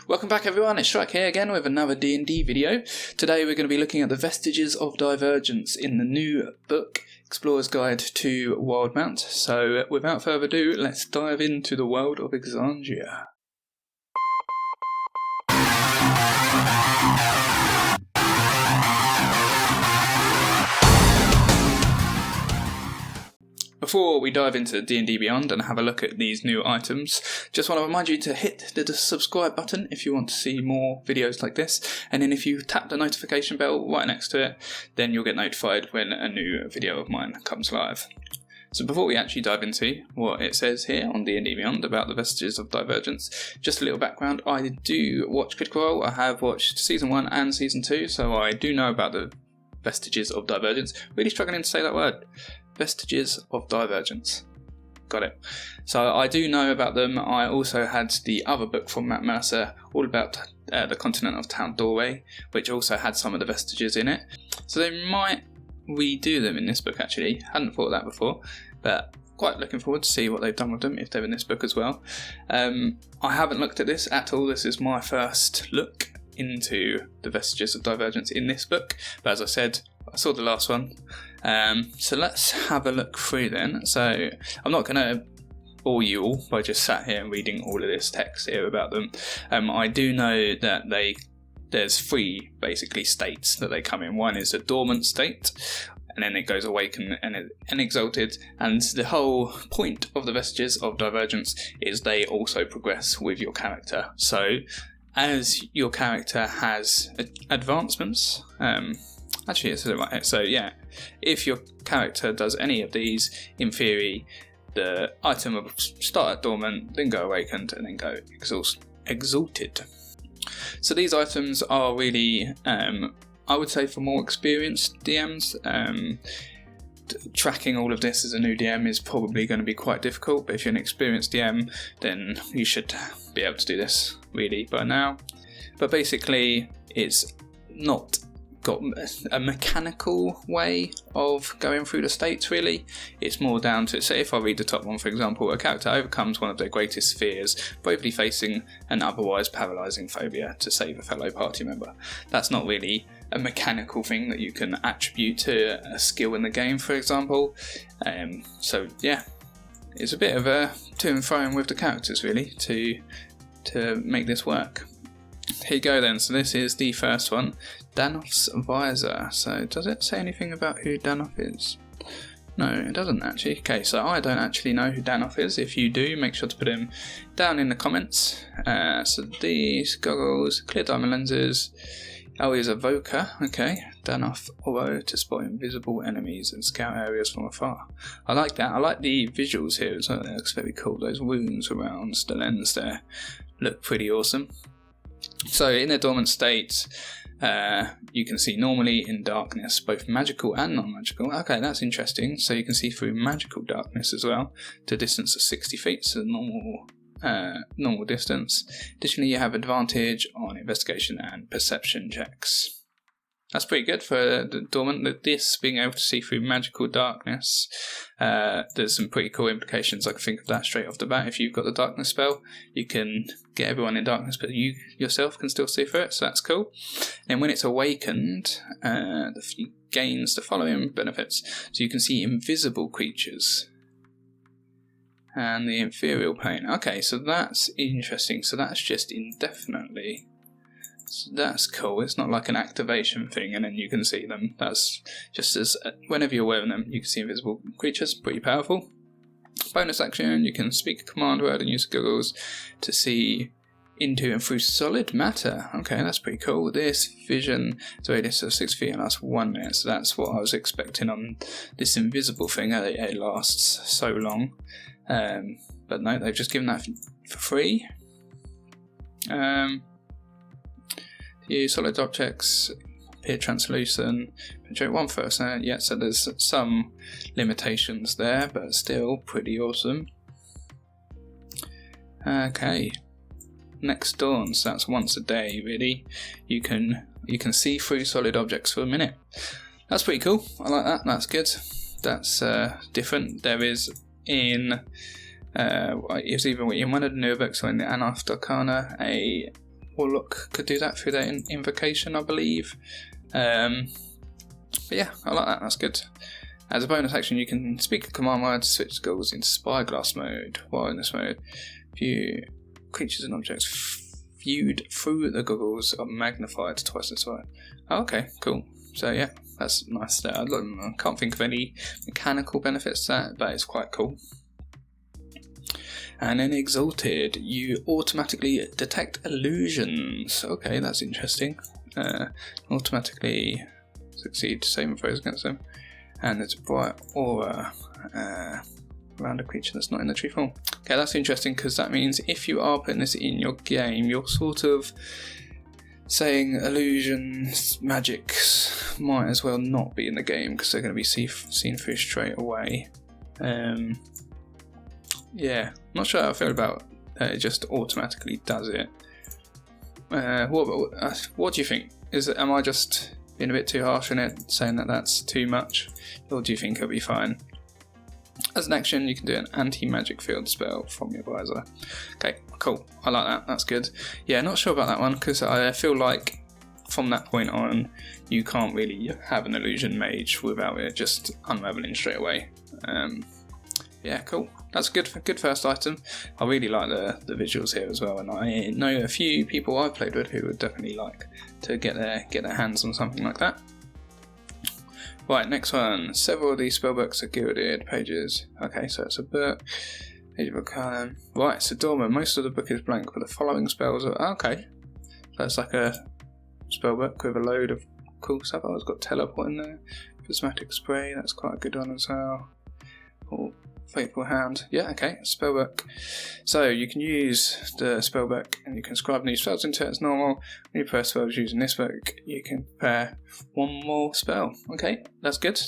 Welcome back everyone, it's Shrike here again with another D&D video. Today we're going to be looking at the Vestiges of Divergence in the new book, Explorer's Guide to Wildemount. So without further ado, let's dive into the world of Exandria. Before we dive into D&D Beyond and have a look at these new items, just want to remind you to hit the subscribe button if you want to see more videos like this, and then if you tap the notification bell right next to it, then you'll get notified when a new video of mine comes live. So before we actually dive into what it says here on D&D Beyond about the Vestiges of Divergence, just a little background. I do watch Critical Role. I have watched Season 1 and Season 2, so I do know about the Vestiges of Divergence. Really struggling to say that word. Vestiges of Divergence. Got it. So I do know about them. I also had the other book from Matthew Mercer, all about the continent of Town Doorway, which also had some of the vestiges in it. So they might redo them in this book actually. Hadn't thought of that before, but quite looking forward to see what they've done with them, if they're in this book as well. I haven't looked at this at all. This is my first look into the Vestiges of Divergence in this book, but as I said, I saw the last one. So let's have a look through then. So I'm not going to bore you all by just sat here and reading all of this text here about them. I do know that there's three basically states that they come in. One is a dormant state, and then it goes awakened and exalted, and the whole point of the Vestiges of Divergence is they also progress with your character. So as your character has advancements, actually it's right here. So yeah, if your character does any of these, in theory the item will start at dormant, then go awakened, and then go exalted. So these items are really, I would say, for more experienced DMs. Tracking all of this as a new DM is probably going to be quite difficult, but if you're an experienced DM, then you should be able to do this really by now. But basically it's not got a mechanical way of going through the states really. It's more down to, say if I read the top one for example, a character overcomes one of their greatest fears, bravely facing an otherwise paralysing phobia to save a fellow party member. That's not really a mechanical thing that you can attribute to a skill in the game, for example. So yeah, it's a bit of a to and fro with the characters really to make this work. Here you go then, so this is the first one, Danoff's Visor. So does it say anything about who Danoff is? No, it doesn't actually. Okay, so I don't actually know who Danoff is. If you do, make sure to put him down in the comments. So these goggles, clear diamond lenses. Oh, he's a Voker. Okay, Danoff Oro to spot invisible enemies and scout areas from afar. I like that. I like the visuals here as well. It looks very cool. Those runes around the lens there look pretty awesome. So in their dormant state, you can see normally in darkness, both magical and non-magical. Okay, that's interesting. So you can see through magical darkness as well, to a distance of 60 feet, so normal distance. Additionally, you have advantage on investigation and perception checks. That's pretty good for the dormant. This being able to see through magical darkness, there's some pretty cool implications. I can think of that straight off the bat. If you've got the darkness spell, you can get everyone in darkness, but you yourself can still see through it, so that's cool. And when it's awakened, it gains the following benefits. So you can see invisible creatures and the inferior plane. Okay, so that's interesting. So that's just indefinitely. So that's cool. It's not like an activation thing and then you can see them. That's just as whenever you're wearing them, you can see invisible creatures. Pretty powerful. Bonus action, you can speak a command word and use goggles to see into and through solid matter. Okay, that's pretty cool. This vision is a radius of 6 feet and lasts 1 minute. So that's what I was expecting on this invisible thing. It lasts so long. But no, they've just given that for free. Solid objects appear translucent, penetrate 1%. Yeah, so there's some limitations there, but still pretty awesome. Okay, next dawn, so that's once a day really. You can see through solid objects for a minute. That's pretty cool. I like that. That's good. That's different. There is in it's either in one of the newer books or in the Anarch Arcana a Warlock could do that through their invocation, I believe. But yeah, I like that, that's good. As a bonus action, you can speak a command word to switch goggles into spyglass mode. While in this mode, view creatures and objects viewed through the goggles are magnified twice as wide. Oh, okay, cool. So yeah, that's nice there. I can't think of any mechanical benefits to that, but it's quite cool. And then Exalted, you automatically detect illusions. Okay, that's interesting. Automatically succeed saving throws against them. And there's a bright aura around a creature that's not in the tree form. Okay, that's interesting because that means if you are putting this in your game, you're sort of saying illusions, magics might as well not be in the game because they're going to be seen through straight away. Yeah, not sure how I feel about it just automatically does it. What do you think? Am I just being a bit too harsh on it, saying that that's too much, or do you think it'll be fine? As an action, you can do an anti-magic field spell from your visor. Okay, cool. I like that. That's good. Yeah, not sure about that one because I feel like from that point on, you can't really have an illusion mage without it just unraveling straight away. Yeah, cool. That's a good first item. I really like the visuals here as well, and I know a few people I've played with who would definitely like to get their hands on something like that. Right, next one. Several of these spellbooks are gilded pages. Okay, so it's a book. Page of a column. Right, so dormant. Most of the book is blank, but the following spells are okay. So it's like a spellbook with a load of cool stuff. Oh, it's got teleport in there. Prismatic spray. That's quite a good one as well. Oh, Fateful Hand. Yeah, okay, spellbook. So you can use the spellbook and you can scribe new spells into it as normal. When you prepare spells using this book, you can prepare one more spell. Okay, that's good.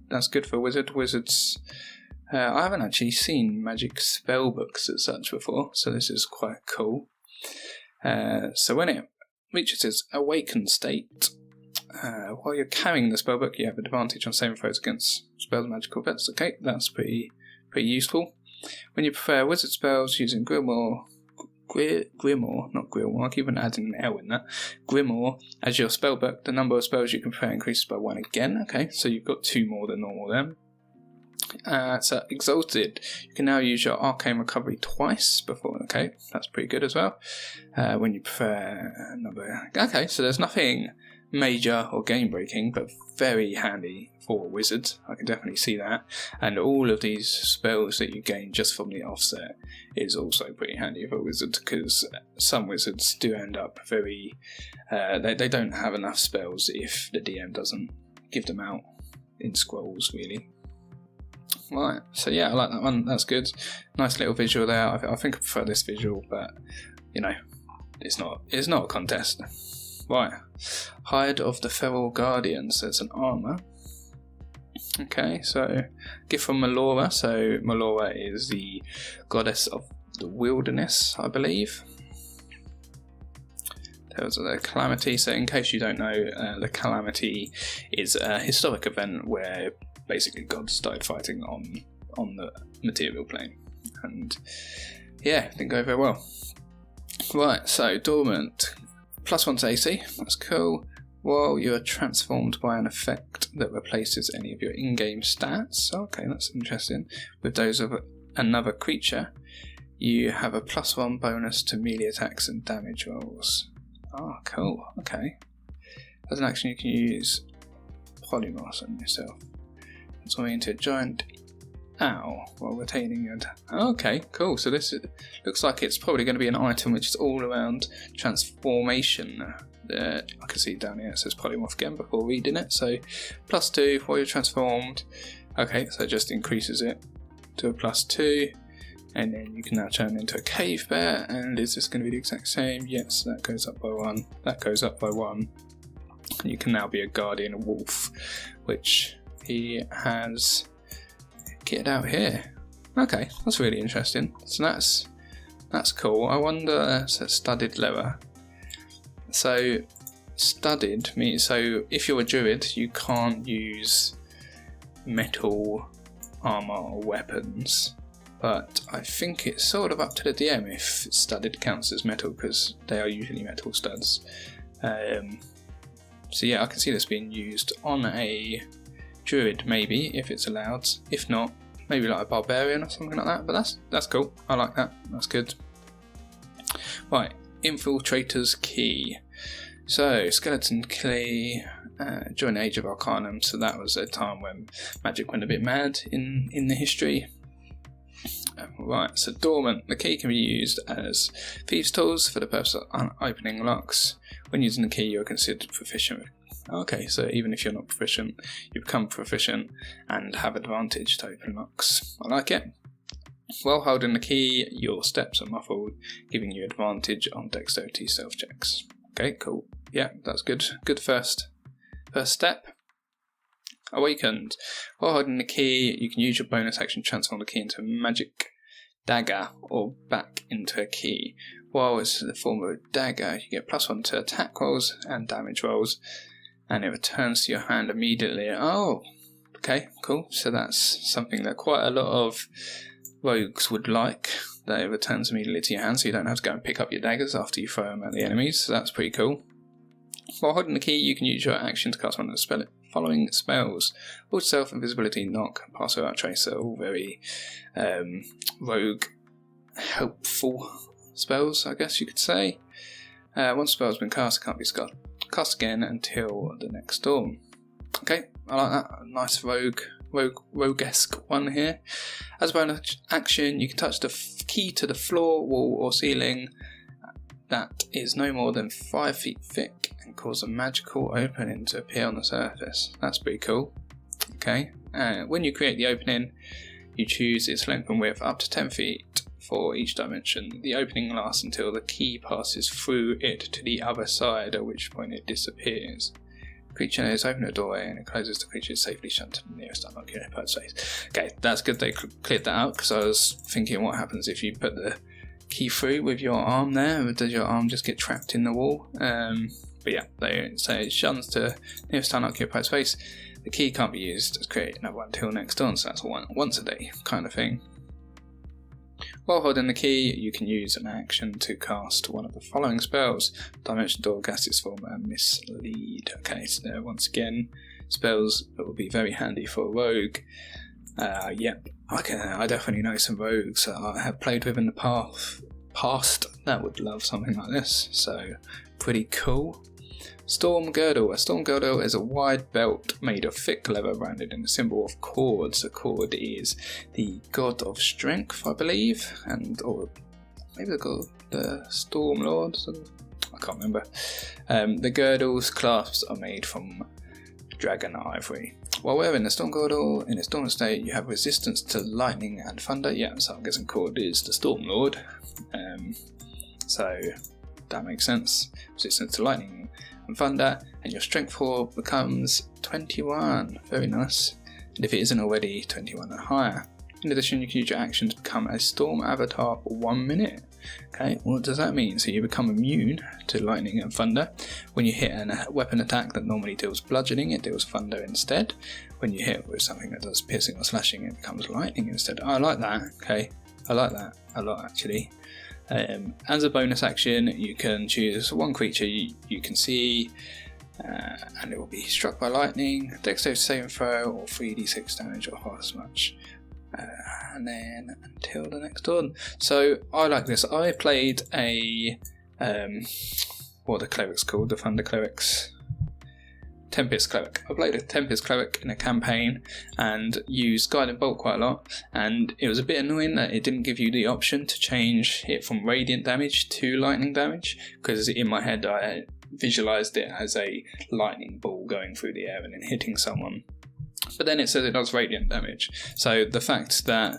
That's good for wizards. I haven't actually seen magic spellbooks as such before, so this is quite cool. So when it reaches its awakened state, while you're carrying the spellbook, you have advantage on saving throws against spells and magical effects. Okay, that's pretty useful. When you prepare wizard spells using Grimoire, not Grimoire, I keep on adding an L in that. Grimoire as your spellbook, the number of spells you can prepare increases by 1 again. Okay, so you've got 2 more than normal then. So Exalted, you can now use your arcane recovery twice before. Okay, that's pretty good as well. When you prepare another. Okay, so there's nothing major or game breaking, but very handy for a wizard. I can definitely see that. And all of these spells that you gain just from the offset is also pretty handy for a wizard, because some wizards do end up very they don't have enough spells if the DM doesn't give them out in scrolls, really. Right, so yeah, I like that one. That's good. Nice little visual there. I think I prefer this visual, but you know, it's not a contest. Right, Hide of the Feral Guardians. There's an armour. Okay, so gift from Melora. So Melora is the goddess of the wilderness, I believe. There's the Calamity. So in case you don't know, the Calamity is a historic event where basically gods started fighting on the material plane, and yeah, it didn't go very well. Right, so Dormant, +1 to AC, that's cool. While you're transformed by an effect that replaces any of your in-game stats, okay, that's interesting, with those of another creature, you have a +1 bonus to melee attacks and damage rolls. Oh, cool, okay. As an action, you can use Polymorph on yourself. Transforming into a giant owl while retaining your attack. Okay, cool. So this looks like it's probably going to be an item which is all around transformation. I can see down here it says polymorph again before reading it. So +2 while you're transformed. Okay, so it just increases it to a +2. And then you can now turn into a cave bear. And is this going to be the exact same? Yes, that goes up by 1. That goes up by 1. You can now be a guardian wolf, which he has kitted out here. Okay, that's really interesting. So that's cool. I wonder, so studded leather. So studded means, so if you're a druid, you can't use metal armor or weapons. but I think it's sort of up to the DM if studded counts as metal, because they are usually metal studs. So yeah, I can see this being used on a druid maybe, if it's allowed. If not, maybe like a barbarian or something like that, but that's cool. I like that, that's good. Right, Infiltrator's Key. So, Skeleton Key, during the Age of Arcanum, so that was a time when magic went a bit mad in the history. Right, so Dormant. The key can be used as thieves' tools for the purpose of opening locks. When using the key, you're considered proficient. Okay, so even if you're not proficient, you become proficient and have advantage to open locks. I like it. While holding the key, your steps are muffled, giving you advantage on dexterity stealth checks. Okay, cool. Yeah, that's good. Good first step. Awakened. While holding the key, you can use your bonus action to transform the key into a magic dagger or back into a key. While it's in the form of a dagger, you get +1 to attack rolls and damage rolls, and it returns to your hand immediately. Oh, okay, cool. So that's something that quite a lot of rogues would like, that it returns immediately to your hand, so you don't have to go and pick up your daggers after you throw them at the enemies. So that's pretty cool. While holding the key, you can use your action to cast one of the following spells: Ward Self, Invisibility, Knock, Pass Without Trace. Are all very rogue helpful spells, I guess you could say. Once a spell has been cast, it can't be cast again until the next storm. Okay, I like that. A nice roguesque one here. As a bonus action, you can touch the key to the floor, wall, or ceiling that is no more than 5 feet thick and cause a magical opening to appear on the surface. That's pretty cool. Okay, when you create the opening, you choose its length and width up to 10 feet for each dimension. The opening lasts until the key passes through it to the other side, at which point it disappears. The creature is open a doorway and it closes. The creature is safely shut to the nearest unoccupied space. Okay, that's good they cleared that out, because I was thinking what happens if you put the key through with your arm there. Does your arm just get trapped in the wall? But yeah, they say it shuns to nearest unoccupied space. The key can't be used to create another one until next dawn, so that's once a day kind of thing. While holding the key, you can use an action to cast one of the following spells: Dimension Door, Gaseous Form, and Mislead. Okay, so there once again, spells that will be very handy for a rogue. Yep, I definitely know some rogues that I have played with in the past that would love something like this, so pretty cool. Storm Girdle. A Storm Girdle is a wide belt made of thick leather rounded in a symbol of cords. A cord is the god of strength, I believe, or maybe the Storm Lord. I can't remember. The girdle's clasps are made from dragon ivory. While wearing the Storm Girdle in its dormant state, you have resistance to lightning and thunder. Yeah, so I'm guessing cord is the Storm Lord. So that makes sense. Resistance to lightning and thunder, and your strength 4 becomes 21. Very nice. And if it isn't already, 21 and higher. In addition, you can use your action to become a storm avatar for 1 minute. Okay, what does that mean? So you become immune to lightning and thunder. When you hit a weapon attack that normally deals bludgeoning, it deals thunder instead. When you hit with something that does piercing or slashing, it becomes lightning instead. I like that. Okay, I like that a lot actually. As a bonus action, you can choose one creature you can see, and it will be struck by lightning, dexterity saving throw, or 3d6 damage, or half as much. And then until the next dawn. So I like this. I played a what are the clerics called? The Thunder Clerics. Tempest Cleric. I played a Tempest Cleric in a campaign and used Guiding Bolt quite a lot, and it was a bit annoying that it didn't give you the option to change it from radiant damage to lightning damage, because in my head I visualised it as a lightning ball going through the air and then hitting someone. But then it says it does radiant damage, so the fact that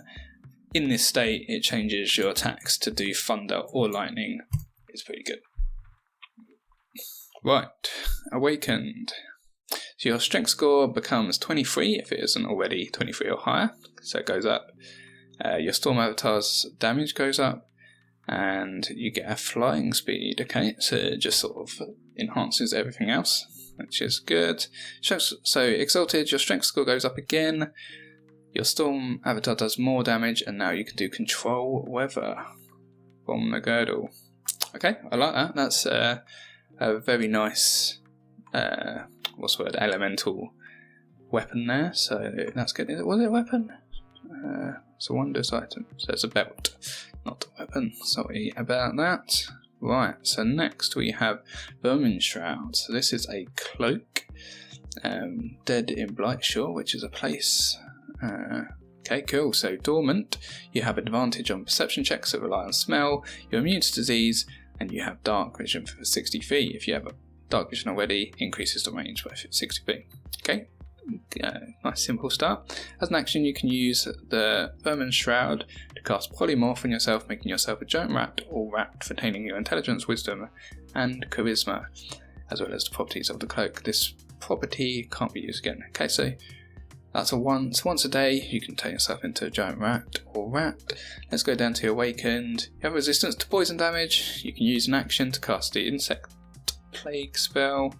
in this state it changes your attacks to do thunder or lightning is pretty good. Right, Awakened. So your strength score becomes 23 if it isn't already 23 or higher, so it goes up. Your Storm Avatar's damage goes up, and you get a flying speed. Okay, so it just sort of enhances everything else, which is good. So Exalted, your strength score goes up again. Your Storm avatar does more damage, and now you can do Control Weather from the girdle. Okay, I like that. That's a very nice, elemental weapon there. So that's good. Was it a weapon? It's a wondrous item. So it's a belt, not a weapon. Sorry about that. Right, so next we have Vermin Shroud. So this is a cloak. Dead in Blightshore, which is a place. Okay, cool. So Dormant, you have advantage on perception checks that rely on smell, you're immune to disease, and you have dark vision for 60 feet. If you have dark vision already, increases the range by 60 feet. Okay, nice simple start. As an action, you can use the Vermin Shroud to cast Polymorph on yourself, making yourself a giant rat or rat retaining your intelligence, wisdom, and charisma, as well as the properties of the cloak. This property can't be used again. Okay, so that's once a day you can turn yourself into a giant rat or rat. Let's go down to Awakened. You have resistance to poison damage. You can use an action to cast the Insect Plague spell.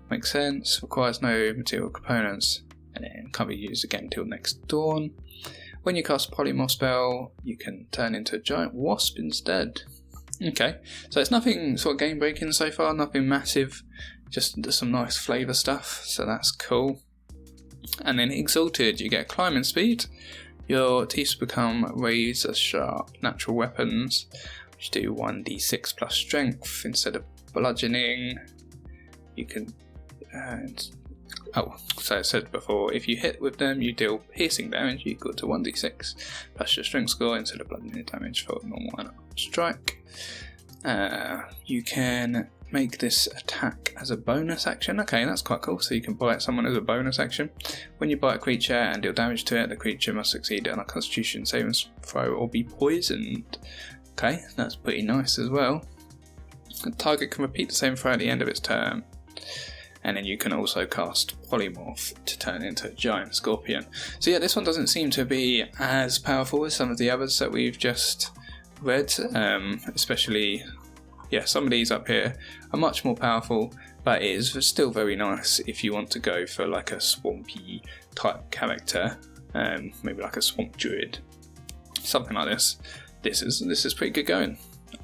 Makes sense. Requires no material components, and then can't be used again until next dawn. When you cast a Polymorph spell, you can turn into a giant wasp instead. Okay, so it's nothing sort of game breaking so far, nothing massive, just some nice flavour stuff, so that's cool. And then Exalted, you get climbing speed. Your teeth become razor sharp natural weapons, which do 1d6 plus strength instead of bludgeoning. You can so I said before, if you hit with them, you deal piercing damage equal to 1d6 plus your strength score instead of bludgeoning damage for a normal strike. You can make this attack as a bonus action. Okay, that's quite cool. So you can bite someone as a bonus action. When you bite a creature and deal damage to it, the creature must succeed on a Constitution saving throw or be poisoned. Okay, that's pretty nice as well. The target can repeat the same throw at the end of its turn. And then you can also cast Polymorph to turn into a giant scorpion. So yeah, this one doesn't seem to be as powerful as some of the others that we've just read. Especially, yeah, some of these up here are much more powerful, but it is still very nice if you want to go for like a swampy type character, maybe like a swamp druid, something like this. This is pretty good going.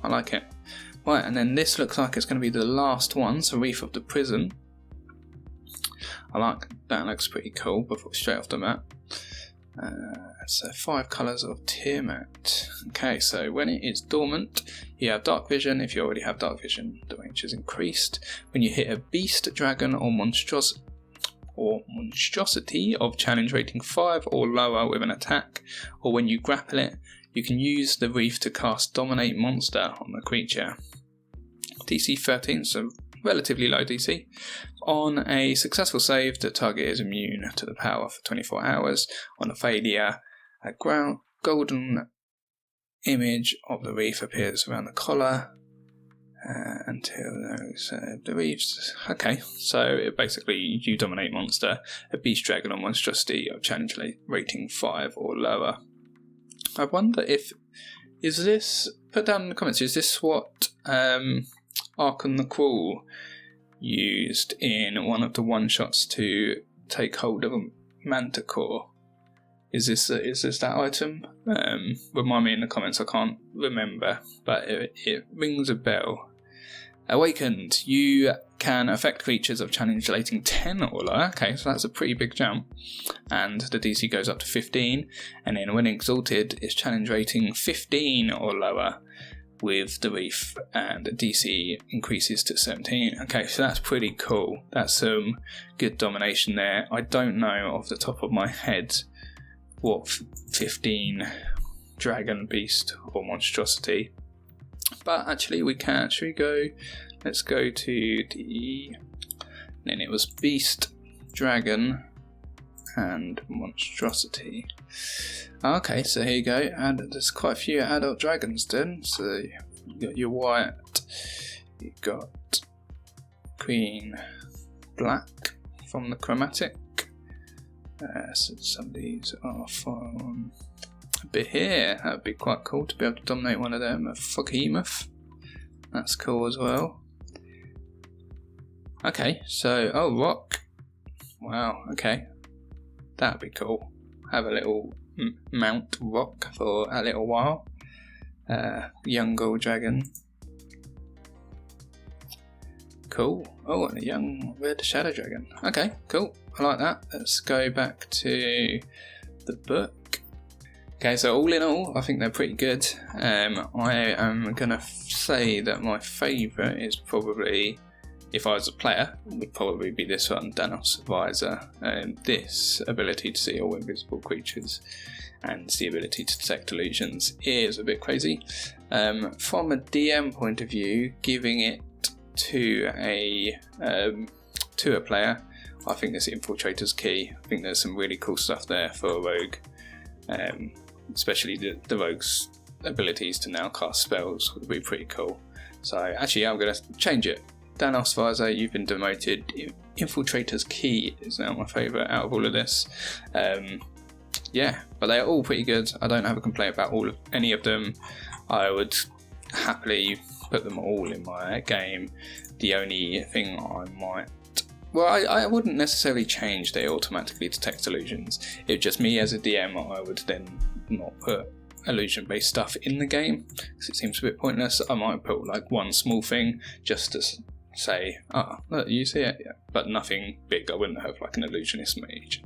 I like it. Right, and then this looks like it's going to be the last one, so Reef of the Prison. I like that, looks pretty cool straight off the map. So 5 colours of Tiamat. Okay, so when it is dormant, you have dark vision. If you already have dark vision, the range is increased. When you hit a beast, dragon, or monstrosity of challenge rating 5 or lower with an attack, or when you grapple it, you can use the Reef to cast Dominate Monster on the creature. DC 13, so relatively low DC. On a successful save, the target is immune to the power for 24 hours. On a failure, a golden image of the Reef appears around the collar until the Reefs. Okay, so basically you dominate monster, a beast, dragon, or monstrosity of challenge rating 5 or lower. I wonder if put down in the comments, is this what Archon the Cruel used in one of the one-shots to take hold of a manticore? Is this that item? Remind me in the comments, I can't remember, but it rings a bell. Awakened, you can affect creatures of challenge rating 10 or lower. Okay, so that's a pretty big jump. And the DC goes up to 15. And then when exalted, it's challenge rating 15 or lower with the Reef, and the DC increases to 17. Okay, so that's pretty cool. That's some good domination there. I don't know off the top of my head what 15 dragon, beast, or monstrosity. But actually we can actually go, let's go to then it was beast, dragon, and monstrosity. Okay, so here you go, and there's quite a few adult dragons then. So you got your white, you got green, black from the chromatic. So some of these are from a bit here. That would be quite cool to be able to dominate one of them. A Foghemoth, that's cool as well. Okay, so rock. Wow, okay, that'd be cool. have a little Mount rock for a little while. Young gold dragon. Cool. Oh, and a young red shadow dragon. Okay, cool. I like that. Let's go back to the book. Okay, so all in all, I think they're pretty good. I am going to say that my favourite is probably, if I was a player, would probably be this one, Danos Visor. This ability to see all invisible creatures and the ability to detect illusions is a bit crazy. From a DM point of view, giving it to a player, I think this Infiltrator's key. I think there's some really cool stuff there for a rogue. Especially the rogue's abilities to now cast spells would be pretty cool. So actually I'm going to change it. Danos Visor, you've been demoted. Infiltrator's Key is now my favourite out of all of this. Yeah, but they're all pretty good. I don't have a complaint about any of them. I would happily put them all in my game. The only thing I might... Well, I wouldn't necessarily change they automatically detect illusions. It's just me as a DM, I would then not put illusion-based stuff in the game because it seems a bit pointless. I might put like one small thing just to say, look, you see it, yeah. But nothing big. I wouldn't have like an illusionist mage.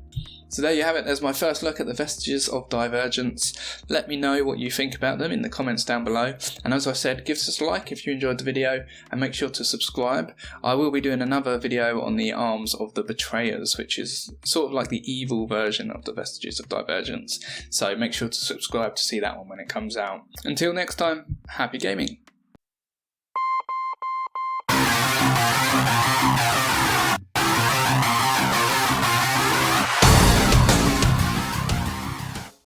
So there you have it. There's my first look at the Vestiges of Divergence. Let me know what you think about them in the comments down below. And as I said, give us a like if you enjoyed the video and make sure to subscribe. I will be doing another video on the arms of the Betrayers, which is sort of like the evil version of the Vestiges of Divergence. So make sure to subscribe to see that one when it comes out. Until next time, happy gaming.